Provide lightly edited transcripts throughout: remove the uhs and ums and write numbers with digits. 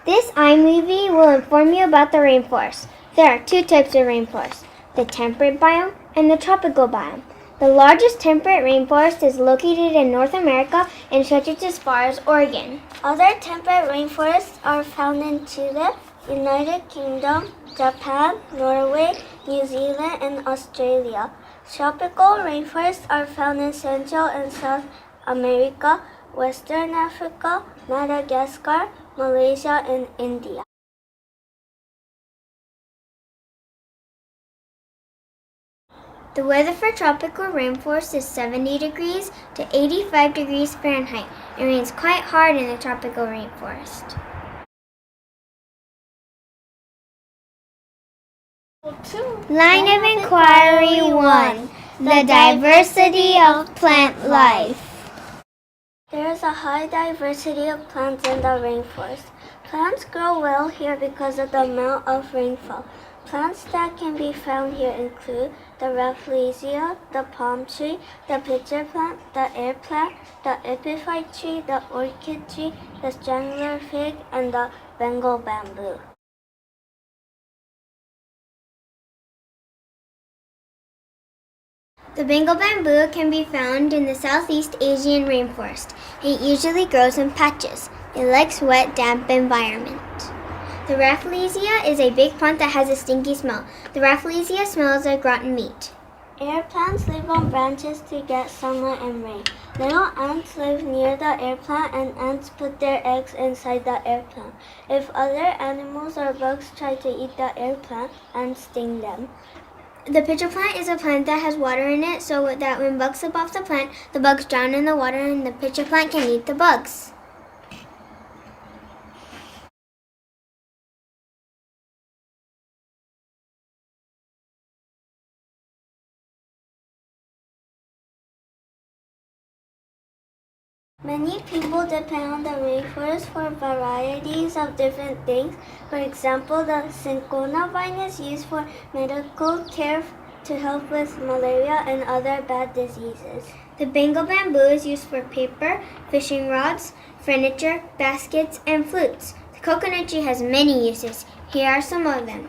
This iMovie will inform you about the rainforest. There are two types of rainforest, the temperate biome and the tropical biome. The largest temperate rainforest is located in North America and stretches as far as Oregon. Other temperate rainforests are found in Chile, United Kingdom, Japan, Norway, New Zealand, and Australia. Tropical rainforests are found in Central and South America, Western Africa, Madagascar, Malaysia, and India. The weather for tropical rainforest is 70 degrees to 85 degrees Fahrenheit. It rains quite hard in the tropical rainforest. Line of Inquiry 1. The diversity of plant life. There is a high diversity of plants in the rainforest. Plants grow well here because of the amount of rainfall. Plants that can be found here include the Rafflesia, the palm tree, the pitcher plant, the air plant, the epiphyte tree, the orchid tree, the strangler fig, and the Bengal bamboo. The Bengal bamboo can be found in the Southeast Asian rainforest. It usually grows in patches. It likes wet, damp environment. The Rafflesia is a big plant that has a stinky smell. The Rafflesia smells like rotten meat. Air plants live on branches to get sunlight and rain. Little ants live near the air plant, and ants put their eggs inside the air plant. If other animals or bugs try to eat the air plant, ants sting them. The pitcher plant is a plant that has water in it so that when bugs slip off the plant, the bugs drown in the water and the pitcher plant can eat the bugs. Many people depend on the rainforest for varieties of different things. For example, the cinchona vine is used for medical care to help with malaria and other bad diseases. The Bengal bamboo is used for paper, fishing rods, furniture, baskets, and flutes. The coconut tree has many uses. Here are some of them: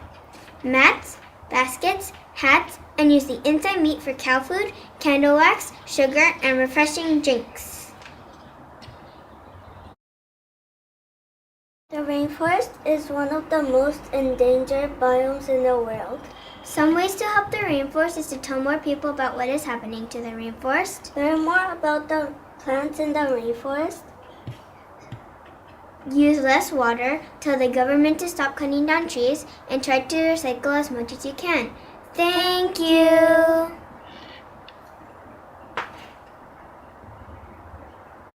mats, baskets, hats, and use the inside meat for cow food, candle wax, sugar, and refreshing drinks. The rainforest is one of the most endangered biomes in the world. Some ways to help the rainforest is to tell more people about what is happening to the rainforest. Learn more about the plants in the rainforest. Use less water, tell the government to stop cutting down trees, and try to recycle as much as you can. Thank you!